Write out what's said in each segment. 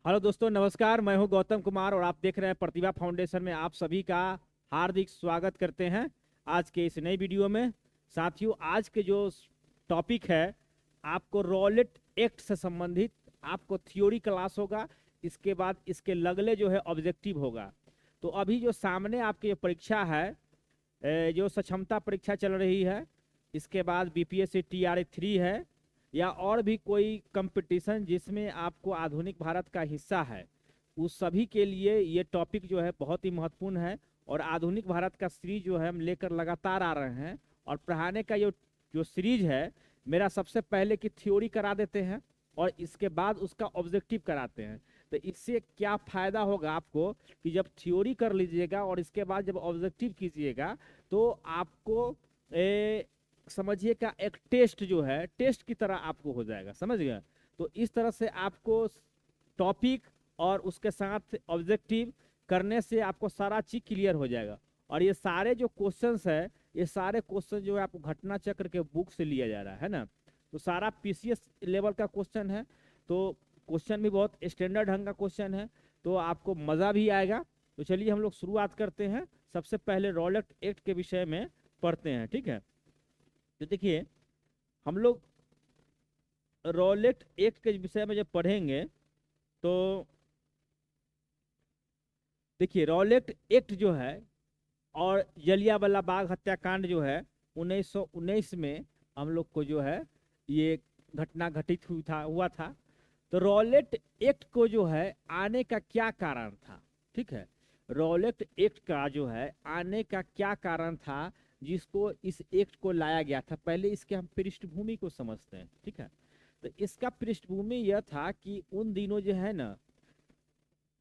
Hello दोस्तों, नमस्कार। मैं हूं गौतम कुमार और आप देख रहे हैं प्रतिभा फाउंडेशन में। आप सभी का हार्दिक स्वागत करते हैं आज के इस नई वीडियो में। साथियों, आज के जो टॉपिक है, आपको रॉलेट एक्ट से संबंधित आपको थ्योरी क्लास होगा। इसके बाद इसके लगले जो है ऑब्जेक्टिव होगा। तो अभी जो सामने आपकी जो परीक्षा है, जो सक्षमता परीक्षा चल रही है, इसके बाद बीपीएससी TRA 3 है, या और भी कोई कंपटीशन जिसमें आपको आधुनिक भारत का हिस्सा है, उस सभी के लिए ये टॉपिक जो है बहुत ही महत्वपूर्ण है। और आधुनिक भारत का सीरीज जो है हम लेकर लगातार आ रहे हैं। और पढ़ाने का जो जो सीरीज है, मेरा सबसे पहले की थ्योरी करा देते हैं और इसके बाद उसका ऑब्जेक्टिव कराते हैं। तो इससे क्या फायदा होगा आपको कि जब थ्योरी कर लीजिएगा और इसके बाद जब ऑब्जेक्टिव कीजिएगा, तो आपको समझिए का एक टेस्ट जो है, टेस्ट की तरह आपको हो जाएगा। समझ गए? तो इस तरह से आपको टॉपिक और उसके साथ ऑब्जेक्टिव करने से आपको सारा चीज क्लियर हो जाएगा। और ये सारे जो क्वेश्चंस है, ये सारे क्वेश्चन जो है आपको घटना चक्र के बुक से लिया जा रहा है ना। तो सारा पीसीएस लेवल का क्वेश्चन है। तो क्वेश्चन भी बहुत स्टैंडर्ड ढंग का क्वेश्चन है, तो आपको मजा भी आएगा। तो चलिए हम लोग शुरुआत करते हैं। सबसे पहले रॉलेट एक्ट के विषय में पढ़ते हैं, ठीक है? तो देखिए, हम लोग रॉलेट एक्ट के विषय में जब पढ़ेंगे, तो देखिए रॉलेट एक्ट जो है और जलियांवाला बाग हत्याकांड जो है 1919 में हम लोग को जो है ये घटना घटित हुआ था। तो रॉलेट एक्ट को जो है आने का क्या कारण था, ठीक है? रॉलेट एक्ट का जो है आने का क्या कारण था, जिसको इस एक्ट को लाया गया था। पहले इसके हम पृष्ठभूमि को समझते हैं, ठीक है? तो इसका पृष्ठभूमि यह था कि उन दिनों जो है ना,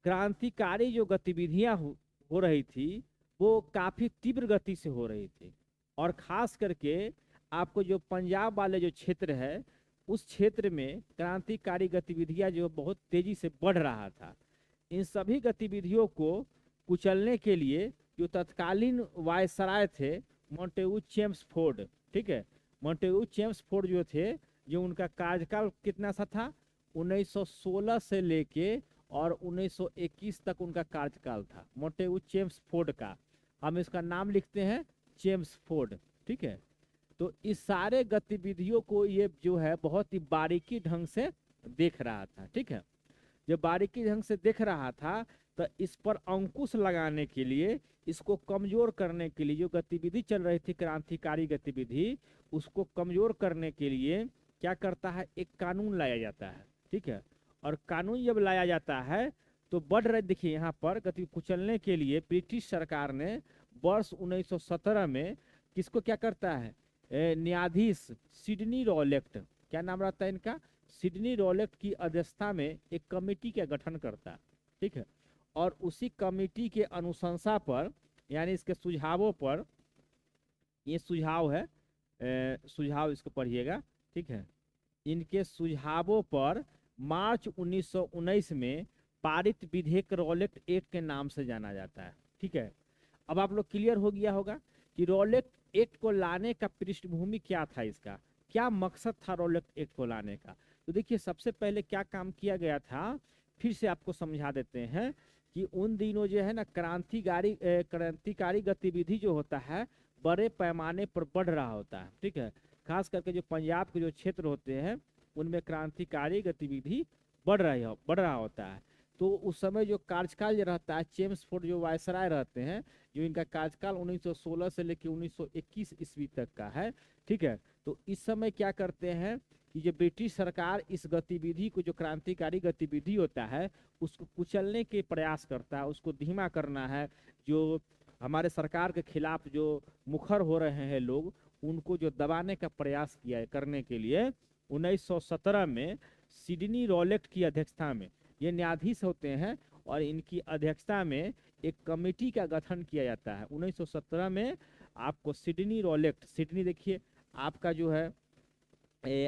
क्रांतिकारी जो गतिविधियां हो रही थी, वो काफी तीव्र गति से हो रही थी। और खास करके आपको जो पंजाब वाले जो क्षेत्र है, उस क्षेत्र में क्रांतिकारी गतिविधियां जो बहुत तेजी से बढ़ रहा था। इन सभी गतिविधियों को कुचलने के लिए जो तत्कालीन वायसराय थे, मोंटेगू चेम्सफोर्ड, ठीक है? मोंटेगू चेम्सफोर्ड जो थे, जो उनका कार्यकाल कितना सा था, 1916 से लेके और 1921 तक उनका कार्यकाल था, मोंटेगू चेम्सफोर्ड का। हम इसका नाम लिखते हैं चेम्सफोर्ड, ठीक है? तो इस सारे गतिविधियों को ये जो है बहुत ही बारीकी ढंग से देख रहा था, ठीक है? जब बारीकी ढंग से देख रहा था, तो इस पर अंकुश लगाने के लिए, इसको कमजोर करने के लिए, जो गतिविधि चल रही थी क्रांतिकारी गतिविधि, उसको कमजोर करने के लिए क्या करता है, एक कानून लाया जाता है, ठीक है? और कानून जब लाया जाता है, तो बढ़ रहे, देखिए यहाँ पर गति कुचलने के लिए ब्रिटिश सरकार ने वर्ष 1917 में किसको क्या करता है, न्यायाधीश सिडनी रॉलेट, क्या नाम रहता है इनका, सिडनी रॉलेट की अध्यक्षता में एक कमेटी का गठन करता है, ठीक है? और उसी कमेटी के अनुशंसा पर, यानी इसके सुझावों पर, ये सुझाव है, सुझाव इसको पढ़िएगा, ठीक है? इनके सुझावों पर मार्च 1919 में पारित विधेयक रॉलेट एक्ट के नाम से जाना जाता है, ठीक है? अब आप लोग क्लियर हो गया होगा कि रॉलेट एक्ट को लाने का पृष्ठभूमि क्या था, इसका क्या मकसद था रॉलेट एक्ट को लाने का। तो देखिए, सबसे पहले क्या काम किया गया था, फिर से आपको समझा देते हैं कि उन दिनों जो है ना, क्रांतिकारी गतिविधि जो होता है, बड़े पैमाने पर बढ़ रहा होता है, ठीक है? खास करके जो पंजाब के जो क्षेत्र होते हैं, उनमें क्रांतिकारी गतिविधि बढ़ रहा होता है। तो उस समय जो कार्यकाल जो रहता है, चेम्सफोर्ड जो वायसराय रहते हैं, जो इनका कार्यकाल 1916 से लेकर 1921 ईस्वी तक का है, ठीक है? तो इस समय क्या करते हैं कि जो ब्रिटिश सरकार इस गतिविधि को, जो क्रांतिकारी गतिविधि होता है, उसको कुचलने के प्रयास करता है, उसको धीमा करना है। जो हमारे सरकार के खिलाफ जो मुखर हो रहे हैं लोग, उनको जो दबाने का प्रयास किया है करने के लिए 1917 में सिडनी रॉलेट की अध्यक्षता में, ये न्यायाधीश होते हैं, और इनकी अध्यक्षता में एक कमेटी का गठन किया जाता है 1917 में। आपको सिडनी रॉलेट, सिडनी देखिए आपका जो है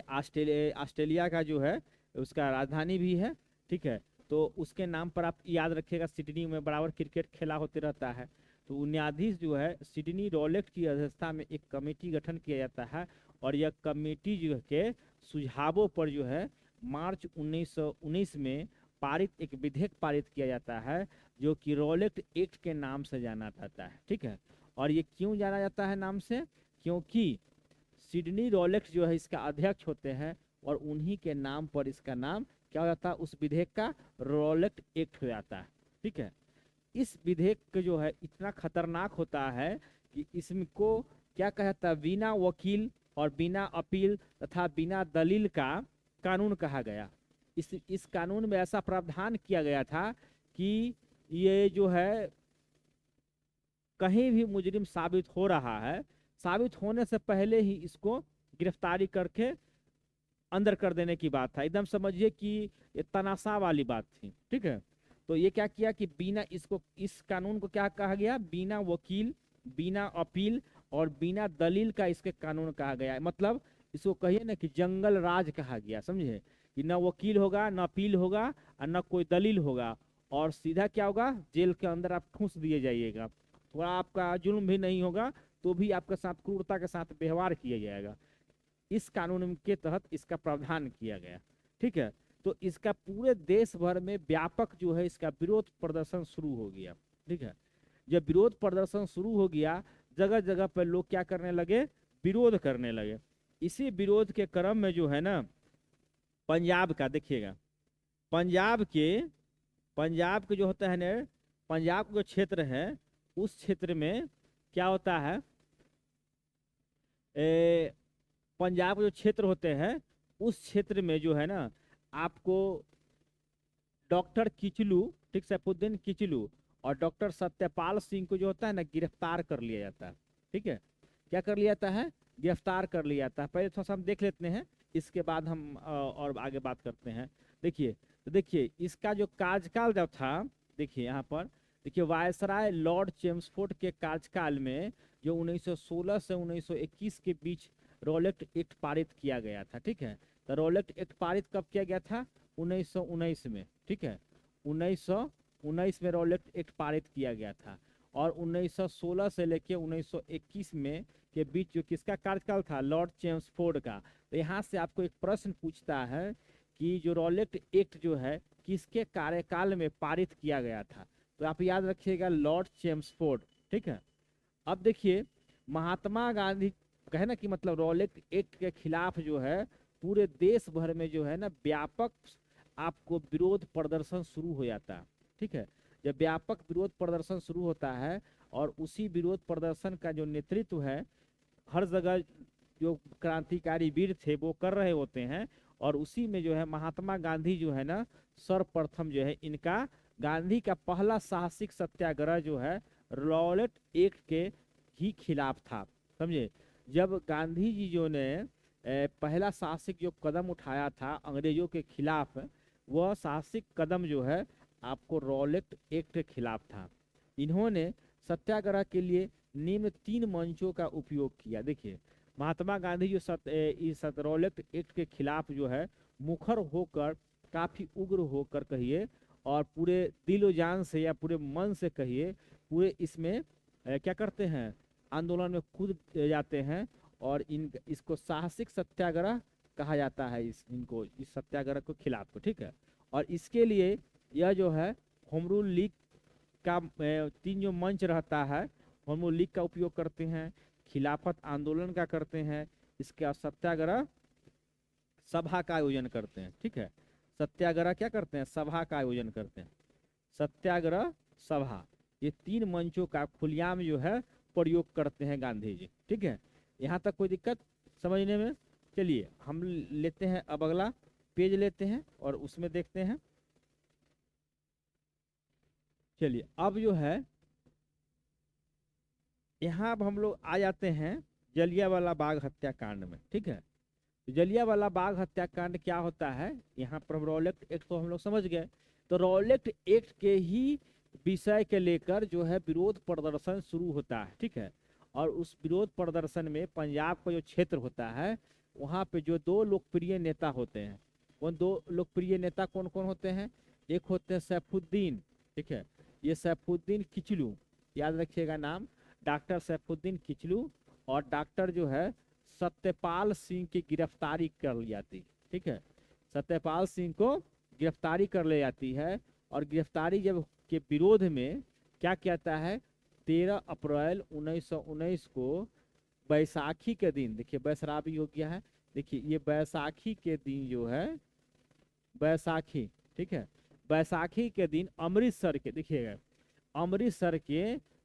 ऑस्ट्रेलिया का जो है, उसका राजधानी भी है, ठीक है? तो उसके नाम पर आप याद रखिएगा, सिडनी में बराबर क्रिकेट खेला होते रहता है। तो न्यायाधीश जो है सिडनी रॉलेट की अध्यक्षता में एक कमेटी गठन किया जाता है। और यह कमेटी जो के सुझावों पर जो है मार्च 1919 में एक विधेयक पारित किया जाता है जो कि रॉलेट एक्ट के नाम से जाना जाता है। ठीक है, और ये क्यों जाना जाता है नाम से? क्योंकि सिडनी रॉलेट जो है इसका अध्यक्ष होते हैं और उन्हीं के नाम पर इसका नाम क्या हो जाता है, उस विधेयक का रॉलेट एक्ट हो जाता है। ठीक है, इस विधेयक जो है इतना खतरनाक होता है कि इसको क्या कहता है, बिना वकील और बिना अपील तथा बिना दलील का कानून कहा गया। इस कानून में ऐसा प्रावधान किया गया था कि ये जो है कहीं भी मुजरिम साबित हो रहा है, साबित होने से पहले ही इसको गिरफ्तारी करके अंदर कर देने की बात था। एकदम समझिए कि ये तनाशा वाली बात थी। ठीक है, तो ये क्या किया कि बिना इस कानून को क्या कहा गया, बिना वकील, बिना अपील और बिना दलील का इसके कानून कहा गया। मतलब इसको कहिए ना कि जंगल राज कहा गया, समझे, कि न वकील होगा, न अपील होगा और न कोई दलील होगा, और सीधा क्या होगा, जेल के अंदर आप ठूंस दिए जाइएगा। थोड़ा आपका जुल्म भी नहीं होगा तो भी आपके साथ क्रूरता के साथ व्यवहार किया जाएगा। इस कानून के तहत इसका प्रावधान किया गया। ठीक है, तो इसका पूरे देश भर में व्यापक जो है इसका विरोध प्रदर्शन शुरू हो गया। ठीक है, जब विरोध प्रदर्शन शुरू हो गया, जगह जगह पर लोग क्या करने लगे, विरोध करने लगे। इसी विरोध के क्रम में जो है ना, पंजाब का देखिएगा, पंजाब के जो होता है ना, पंजाब का जो क्षेत्र है उस क्षेत्र में क्या होता है, पंजाब के जो क्षेत्र होते हैं उस क्षेत्र में जो है ना आपको डॉक्टर किचलू, ठीक, सैफुद्दीन किचलू और डॉक्टर सत्यपाल सिंह को जो होता है ना गिरफ्तार कर लिया जाता है। ठीक है, क्या कर लिया जाता है, गिरफ्तार कर लिया जाता है। पहले थोड़ा सा हम देख लेते हैं, इसके बाद हम और आगे बात करते हैं। देखिए, तो देखिए इसका जो कार्यकाल जब था, देखिए यहाँ पर देखिए वायसराय लॉर्ड चेम्सफोर्ड के कार्यकाल में जो 1916 से 1921 के बीच रॉलेट एक्ट पारित किया गया था। ठीक है, तो रॉलेट एक्ट पारित कब किया गया था, 1919 में। ठीक है, 1919 में रॉलेट एक्ट पारित किया गया था, और 1916 से लेके 1921 में के बीच जो किसका कार्यकाल था, लॉर्ड चेम्सफोर्ड का। तो यहाँ से आपको एक प्रश्न पूछता है कि जो रॉलेट एक्ट जो है किसके कार्यकाल में पारित किया गया था, तो आप याद रखिएगा लॉर्ड चेम्सफोर्ड। ठीक है, अब देखिए महात्मा गांधी कहे ना कि मतलब रॉलेट एक्ट के खिलाफ जो है पूरे देश भर में जो है ना व्यापक आपको विरोध प्रदर्शन शुरू हो जाता है। ठीक है, जब व्यापक विरोध प्रदर्शन शुरू होता है और उसी विरोध प्रदर्शन का जो नेतृत्व है हर जगह जो क्रांतिकारी वीर थे वो कर रहे होते हैं, और उसी में जो है महात्मा गांधी जो है ना सर्वप्रथम जो है इनका गांधी का पहला साहसिक सत्याग्रह जो है रॉलेट एक्ट के ही खिलाफ था। समझे, जब गांधी जी जो ने पहला साहसिक जो कदम उठाया था अंग्रेजों के खिलाफ, वह साहसिक कदम जो है आपको रॉलेट एक्ट के खिलाफ था। इन्होंने सत्याग्रह के लिए निम्न 3 मंचों का उपयोग किया। देखिए महात्मा गांधी जो इस रॉलेट एक्ट के खिलाफ जो है मुखर होकर, काफी उग्र होकर कहिए, और पूरे दिलो जान से या पूरे मन से कहिए, पूरे इसमें क्या करते हैं, आंदोलन में कूद जाते हैं, और इसको साहसिक सत्याग्रह कहा जाता है, इस सत्याग्रह को खिलाफ को। ठीक है, और इसके लिए यह जो है होम रूल लीग का 3 जो मंच रहता है, होम रूल लीग का उपयोग करते हैं, खिलाफत आंदोलन का करते हैं, इसका सत्याग्रह सभा का आयोजन करते हैं। ठीक है, सत्याग्रह क्या करते हैं, सभा का आयोजन करते हैं, सत्याग्रह सभा, ये 3 मंचों का खुलेआम जो है प्रयोग करते हैं गांधी जी। ठीक है, यहाँ तक कोई दिक्कत समझने में? चलिए हम लेते हैं, अब अगला पेज लेते हैं और उसमें देखते हैं। चलिए अब जो है यहाँ अब हम लोग आ जाते हैं जलियांवाला बाग हत्याकांड में। ठीक है, तो जलियांवाला बाग हत्याकांड क्या होता है, यहाँ पर रॉलेट एक्ट तो हम लोग समझ गए। तो रॉलेट एक्ट के ही विषय के लेकर जो है विरोध प्रदर्शन शुरू होता है। ठीक है, और उस विरोध प्रदर्शन में पंजाब का जो क्षेत्र होता है वहाँ पे जो 2 लोकप्रिय नेता होते हैं, वो 2 लोकप्रिय नेता कौन कौन होते हैं, एक होते हैं सैफुद्दीन, ठीक है, ये सैफुद्दीन किचलू, याद रखिएगा नाम, डॉक्टर सैफुद्दीन किचलू, और डॉक्टर जो है सत्यपाल सिंह की गिरफ्तारी कर ली जाती। ठीक है, सत्यपाल सिंह को गिरफ्तारी कर ले जाती है। और गिरफ्तारी जब के विरोध में क्या कहता है, 13 अप्रैल 1919 को बैसाखी के दिन, देखिए बैसराबी हो गया है, देखिए ये बैसाखी के दिन जो है, बैसाखी, ठीक है, बैसाखी के दिन अमृतसर के, देखिएगा, अमृतसर के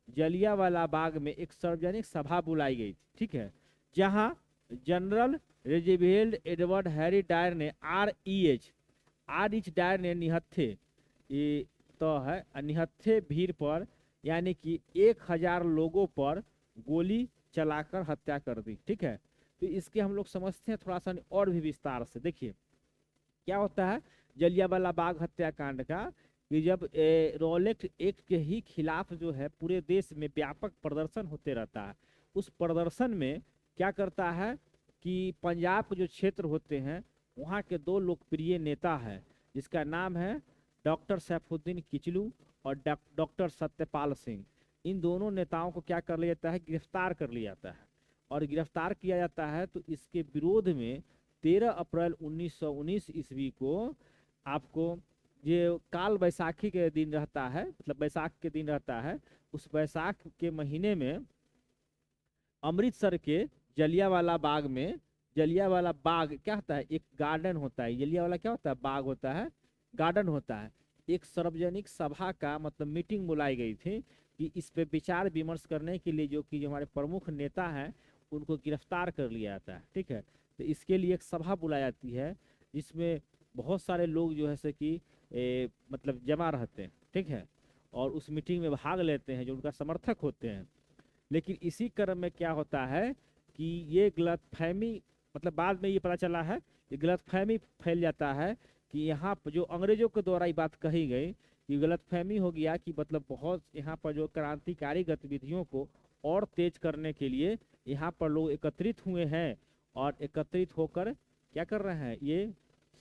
जलियांवाला बाग में एक सार्वजनिक सभा बुलाई गई थी, ठीक है, जहां general regiment Edward Harry Dyer ने आर एच डायर ने निहत्थे, ये तो है, निहत्थे भीड़ पर यानी कि 1000 लोगों पर गोली चलाकर हत्या कर दी, ठीक है। तो इसके हम लोग समझते हैं थोड़ा सा और भी विस्तार से। देखिए क्या होता है जलियांवाला बाग हत्याकांड का, कि जब रॉलेट एक्ट के ही खिलाफ जो है पूरे देश में व्यापक प्रदर्शन होते रहता है, उस प्रदर्शन में क्या करता है कि पंजाब के जो क्षेत्र होते हैं वहाँ के दो लोकप्रिय नेता है, जिसका नाम है डॉक्टर सैफुद्दीन किचलू और डॉक्टर सत्यपाल सिंह। इन दोनों नेताओं को क्या कर लिया जाता है, गिरफ्तार कर लिया जाता है। और गिरफ्तार किया जाता है तो इसके विरोध में 13 अप्रैल 1919 को आपको ये काल बैसाखी के दिन रहता है, मतलब बैसाख के दिन रहता है, उस बैसाख के महीने में अमृतसर के जलियांवाला बाग में, जलियांवाला बाग क्या होता है, एक गार्डन होता है, जलियांवाला क्या होता है, बाग होता है, गार्डन होता है। एक सार्वजनिक सभा का मतलब मीटिंग बुलाई गई थी कि इस पे विचार विमर्श करने के लिए जो कि हमारे प्रमुख नेता हैं उनको गिरफ्तार कर लिया जाता है, ठीक है। तो इसके लिए एक सभा बुलाई जाती है जिसमें बहुत सारे लोग जो है से कि मतलब जमा रहते हैं, ठीक है, और उस मीटिंग में भाग लेते हैं जो उनका समर्थक होते हैं। लेकिन इसी क्रम में क्या होता है कि ये गलतफहमी, मतलब बाद में ये पता चला है, ये गलतफहमी फैल जाता है कि यहाँ पर जो अंग्रेजों के द्वारा ये बात कही गई कि गलतफहमी हो गया कि मतलब बहुत यहाँ पर जो क्रांतिकारी गतिविधियों को और तेज करने के लिए यहाँ पर लोग एकत्रित हुए हैं और एकत्रित होकर क्या कर रहे हैं, ये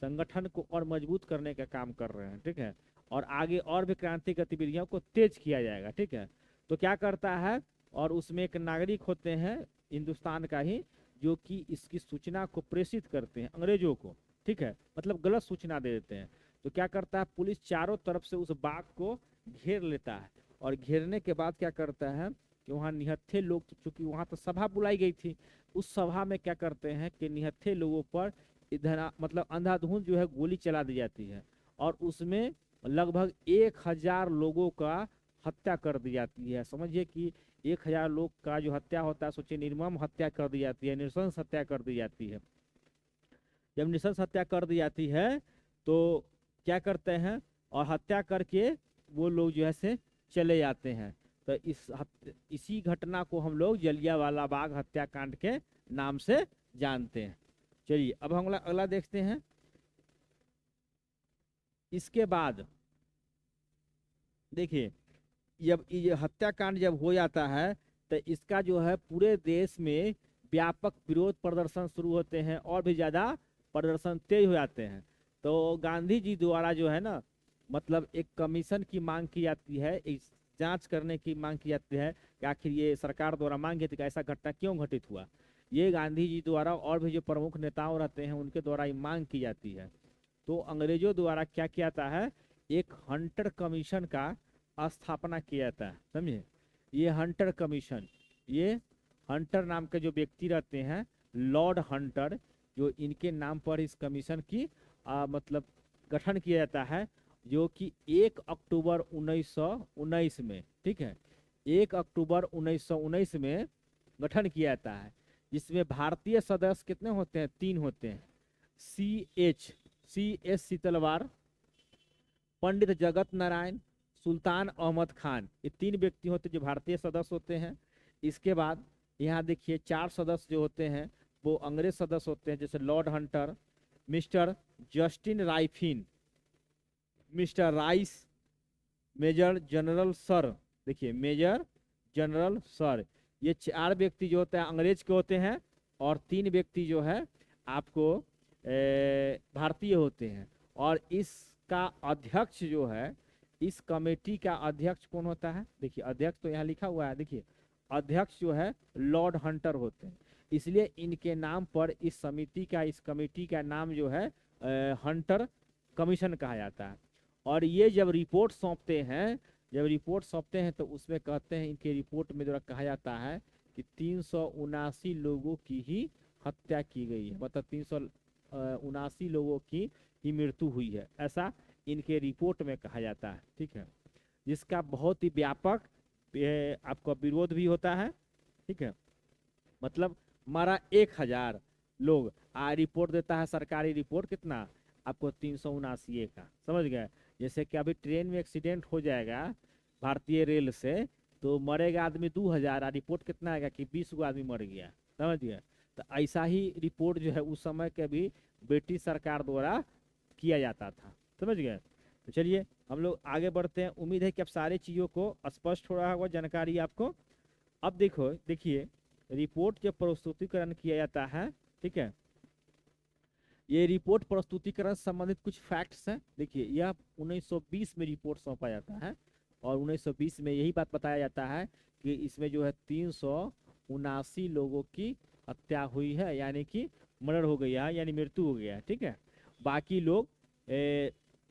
संगठन को और मजबूत करने का काम कर रहे हैं, ठीक है, और आगे और भी क्रांति गतिविधियों को तेज किया जाएगा, ठीक है। तो क्या करता है, और उसमें एक नागरिक होते हैं हिंदुस्तान का ही जो कि इसकी सूचना को प्रेषित करते हैं अंग्रेजों को, ठीक है, मतलब गलत सूचना दे देते हैं। तो क्या करता है, पुलिस चारों तरफ से उस बाग को घेर लेता है, और घेरने के बाद क्या करता है कि वहाँ निहत्थे लोग, चूंकि वहाँ तो सभा बुलाई गई थी, उस सभा में क्या करते हैं कि निहत्थे लोगों पर इधर मतलब अंधाधुंध जो है गोली चला दी जाती है, और उसमें लगभग 1000 लोगों का हत्या कर दी जाती है। समझिए कि 1000 लोग का जो हत्या होता है, सोचिए निर्मम हत्या कर दी जाती है, नृशंस हत्या कर दी जाती है। जब नृशंस हत्या कर दी जाती है तो क्या करते हैं, और हत्या करके वो लोग जो है से चले जाते हैं। तो इसी घटना को हम लोग जलियांवाला बाग हत्याकांड के नाम से जानते हैं। चलिए अब हम अगला देखते हैं। इसके बाद देखिए जब ये हत्याकांड जब हो जाता है तो इसका जो है पूरे देश में व्यापक विरोध प्रदर्शन शुरू होते हैं और भी ज़्यादा प्रदर्शन तेज हो जाते हैं। तो गांधी जी द्वारा जो है ना, मतलब एक कमीशन की मांग की जाती है, इस जांच करने की मांग की जाती है कि आखिर ये सरकार द्वारा मांग की थी कि ऐसा घटना क्यों घटित हुआ। ये गांधी जी द्वारा और भी जो प्रमुख नेताओं रहते हैं उनके द्वारा ये मांग की जाती है। तो अंग्रेजों द्वारा क्या किया जाता है, एक हंटर कमीशन का स्थापना किया जाता है, समझे। ये हंटर कमीशन, ये हंटर नाम के जो व्यक्ति रहते हैं, लॉर्ड हंटर, जो इनके नाम पर इस कमीशन की मतलब गठन किया जाता है, जो कि 1 अक्टूबर 1919 में, ठीक है, 1 अक्टूबर 1919 में गठन किया जाता है, जिसमें भारतीय सदस्य कितने होते हैं, 3 होते हैं। सी एस सीतलवार, पंडित जगत नारायण, सुल्तान अहमद खान, ये 3 व्यक्ति होते हैं जो भारतीय सदस्य होते हैं। इसके बाद यहाँ देखिए 4 सदस्य जो होते हैं वो अंग्रेज सदस्य होते हैं, जैसे Lord Hunter, mister Justin Raifin, mister Rice, Major General Sir, देखिए मेजर जनरल सर, ये 4 व्यक्ति जो होते हैं अंग्रेज के होते हैं, और 3 व्यक्ति जो है आपको भारतीय होते हैं। और इसका अध्यक्ष जो है, इस कमेटी का अध्यक्ष कौन होता है, देखिए अध्यक्ष तो यहाँ लिखा हुआ है, देखिए अध्यक्ष जो है लॉर्ड हंटर होते हैं, इसलिए इनके नाम पर इस समिति का, इस कमेटी का नाम जो है हंटर कमीशन कहा जाता है। और ये जब रिपोर्ट सौंपते हैं तो उसमें कहते हैं, इनके रिपोर्ट में जो कहा जाता है कि 379 लोगों की ही हत्या की गई है, मतलब 379 लोगों की ही मृत्यु हुई है, ऐसा इनके रिपोर्ट में कहा जाता है। ठीक है, जिसका बहुत ही व्यापक आपका विरोध भी होता है। ठीक है, मतलब मारा 1000 लोग, रिपोर्ट देता है सरकारी रिपोर्ट कितना आपको 379 का, समझ गए। जैसे कि अभी ट्रेन में एक्सीडेंट हो जाएगा भारतीय रेल से, तो मरेगा आदमी 2000, रिपोर्ट कितना आएगा कि 20 गो आदमी मर गया, समझ गए। तो ऐसा ही रिपोर्ट जो है उस समय के भी ब्रिटिश सरकार द्वारा किया जाता था, समझ गए। तो चलिए हम लोग आगे बढ़ते हैं। उम्मीद है कि अब सारी चीज़ों को स्पष्ट हो रहा होगा, जानकारी आपको। अब देखिए रिपोर्ट जब प्रस्तुतिकरण किया जाता है, ठीक है, ये रिपोर्ट प्रस्तुतिकरण से संबंधित कुछ फैक्ट्स हैं। देखिए यह 1920 में रिपोर्ट सौंपा जाता है, और 1920 में यही बात बताया जाता है कि इसमें जो है 379 लोगों की हत्या हुई है, यानी कि मर्डर हो गया है, यानी मृत्यु हो गया है। ठीक है, बाकी लोग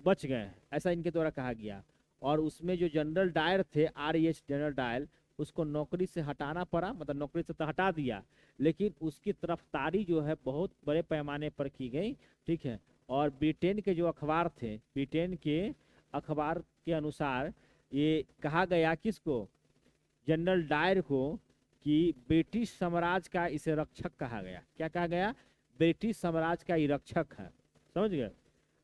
बच गए हैं, ऐसा इनके द्वारा कहा गया। और उसमें जो जनरल डायर थे, REH जनरल डायर, उसको नौकरी से हटाना पड़ा, मतलब नौकरी से तो हटा दिया, लेकिन उसकी तरफदारी जो है बहुत बड़े पैमाने पर की गई। ठीक है, और ब्रिटेन के जो अखबार थे, ब्रिटेन के अखबार के अनुसार ये कहा गया किसको, जनरल डायर को, कि ब्रिटिश साम्राज्य का इसे रक्षक कहा गया। क्या कहा गया, ब्रिटिश साम्राज्य का ये रक्षक है, समझ गए।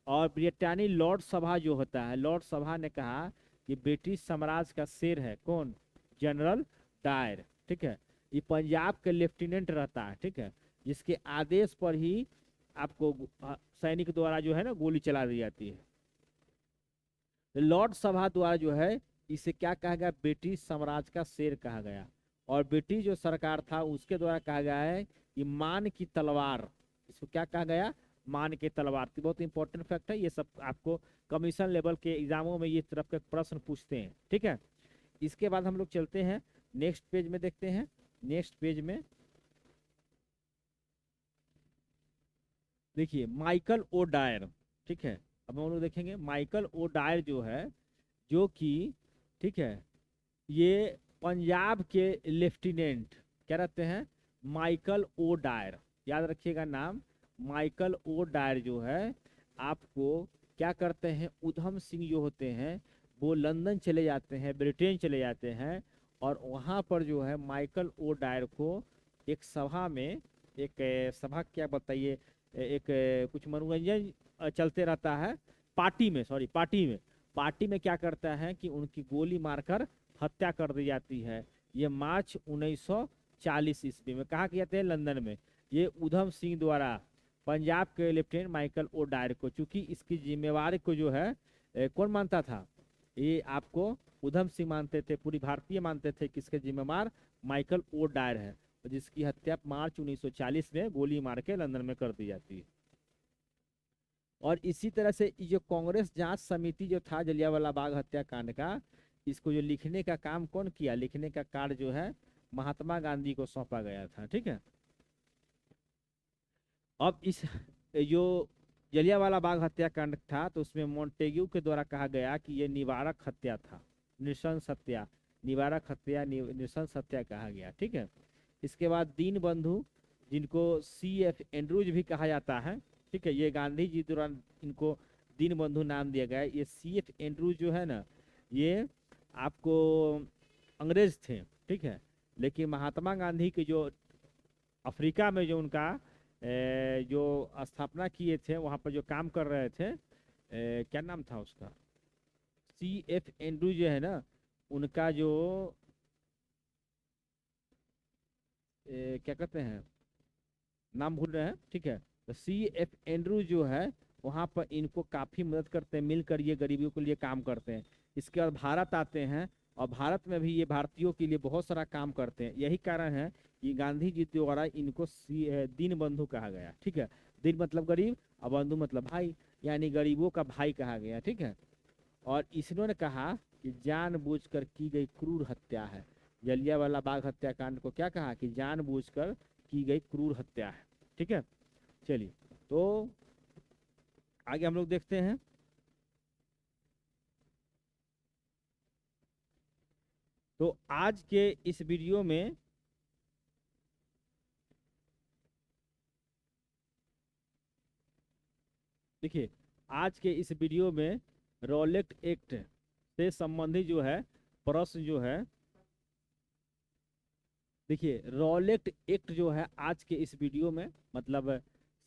और ब्रिटानी लॉर्ड सभा जो होता है, लॉर्ड सभा ने कहा कि ब्रिटिश साम्राज्य का शेर है कौन, जनरल डायर। ठीक है, ये पंजाब के लेफ्टिनेंट रहता है। ठीक है, जिसके आदेश पर ही आपको सैनिक द्वारा जो है ना गोली चला दी जाती है। लॉर्ड सभा द्वारा जो है इसे क्या कहा गया, ब्रिटिश साम्राज्य का शेर कहा गया। और ब्रिटिश जो सरकार था उसके द्वारा कहा गया है कि मान की तलवार, इसको क्या कहा गया, मान की तलवार। बहुत इंपॉर्टेंट फैक्ट है, ये सब आपको कमीशन लेवल के एग्जामों में ये तरफ के प्रश्न पूछते हैं। ठीक है, इसके बाद हम लोग चलते हैं नेक्स्ट पेज में, देखते हैं नेक्स्ट पेज में। देखिए माइकल ओ डायर, ठीक है, अब हम लोग देखेंगे माइकल ओ डायर जो है, जो कि, ठीक है, ये पंजाब के लेफ्टिनेंट क्या रहते हैं, माइकल ओ डायर, याद रखिएगा नाम। माइकल ओ डायर जो है आपको क्या करते हैं, उधम सिंह जो होते हैं वो लंदन चले जाते हैं, ब्रिटेन चले जाते हैं, और वहाँ पर जो है माइकल ओ डायर को एक सभा में, एक सभा क्या बताइए, एक कुछ मनोरंजन चलते रहता है, पार्टी में, सॉरी पार्टी में क्या करता है कि उनकी गोली मारकर हत्या कर दी जाती है। ये मार्च 1940 ईस्वी में, कहा किया था लंदन में। ये उधम सिंह द्वारा पंजाब के लेफ्टिनेंट माइकल ओ डायर को, चूंकि इसकी जिम्मेवारी को जो है कौन मानता था, ये आपको उधम सिंह मानते थे, पूरी भारतीय मानते थे कि इसके जिम्मेवार माइकल ओ डायर है, जिसकी हत्या मार्च 1940 में गोली मार के लंदन में कर दी जाती है। और इसी तरह से ये जो कांग्रेस जांच समिति जो था जलियांवाला बाग हत्याकांड का, इसको जो लिखने का काम कौन किया, लिखने का कार्य जो है महात्मा गांधी को सौंपा गया था। ठीक है, अब इस जो जलियांवाला बाग हत्याकांड था तो उसमें मोंटेग्यू के द्वारा कहा गया कि यह निवारक हत्या था, नृशंस हत्या, निवारक हत्या, नृशंस हत्या कहा गया। ठीक है, इसके बाद दीन बंधु, जिनको CF एंड्रूज भी कहा जाता है, ठीक है, ये गांधी जी दौरान इनको दीन बंधु नाम दिया गया। ये CF एंड्रूज जो है ना, ये आपको अंग्रेज थे। ठीक है, लेकिन महात्मा गांधी के जो अफ्रीका में जो उनका जो स्थापना किए थे, वहाँ पर जो काम कर रहे थे, क्या नाम था उसका, CF एंड्रू जो है ना, उनका जो क्या कहते हैं, नाम भूल रहे हैं। ठीक है, तो CF एंड्रू जो है वहाँ पर इनको काफ़ी मदद करते हैं, मिलकर ये गरीबियों के लिए काम करते हैं। इसके बाद भारत आते हैं, और भारत में भी ये भारतीयों के लिए बहुत सारा काम करते हैं। यही कारण है कि गांधी जी द्वारा इनको दीन बंधु कहा गया। ठीक है, दीन मतलब गरीब, और बंधु मतलब भाई, यानी गरीबों का भाई कहा गया। ठीक है, और इन्होंने कहा कि जानबूझकर की गई क्रूर हत्या है। जलियांवाला बाग हत्याकांड को क्या कहा कि जानबूझकर की गई क्रूर हत्या है। ठीक है, चलिए तो आगे हम लोग देखते हैं। तो आज के इस वीडियो में देखिए, आज के इस वीडियो में रॉलेट एक्ट से संबंधित जो है प्रश्न जो है, देखिए रॉलेट एक्ट जो है आज के इस वीडियो में मतलब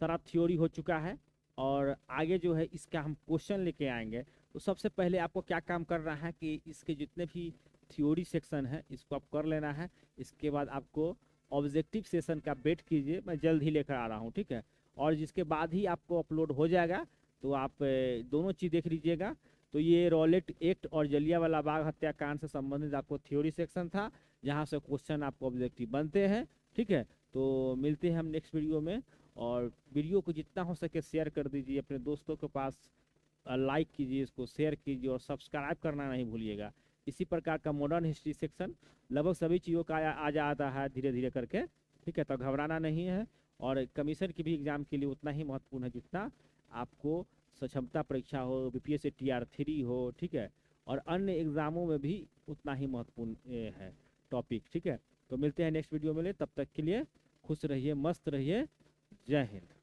सारा थ्योरी हो चुका है और आगे जो है इसका हम क्वेश्चन लेके आएंगे। तो सबसे पहले आपको क्या काम करना है कि इसके जितने भी थ्योरी सेक्शन है इसको आप कर लेना है। इसके बाद आपको ऑब्जेक्टिव सेशन का वेट कीजिए, मैं जल्द ही लेकर आ रहा हूँ, ठीक है। और जिसके बाद ही आपको अपलोड हो जाएगा, तो आप दोनों चीज़ देख लीजिएगा। तो ये रॉलेट एक्ट और जलियांवाला बाग हत्याकांड से संबंधित आपको थ्योरी सेक्शन था, जहाँ से क्वेश्चन आपको ऑब्जेक्टिव बनते हैं, ठीक है। तो मिलते हैं हम नेक्स्ट वीडियो में, और वीडियो को जितना हो सके शेयर कर दीजिए अपने दोस्तों के पास, लाइक कीजिए, इसको शेयर कीजिए और सब्सक्राइब करना नहीं भूलिएगा। इसी प्रकार का मॉडर्न हिस्ट्री सेक्शन लगभग सभी चीज़ों का आ जाता है धीरे धीरे करके, ठीक है। तो घबराना नहीं है, और कमीशन की भी एग्जाम के लिए उतना ही महत्वपूर्ण है जितना आपको सक्षमता परीक्षा हो, बीपीएससी TR3 हो, ठीक है। और अन्य एग्जामों में भी उतना ही महत्वपूर्ण है टॉपिक, ठीक है। तो मिलते हैं नेक्स्ट वीडियो में, तब तक के लिए खुश रहिए, मस्त रहिए, जय हिंद।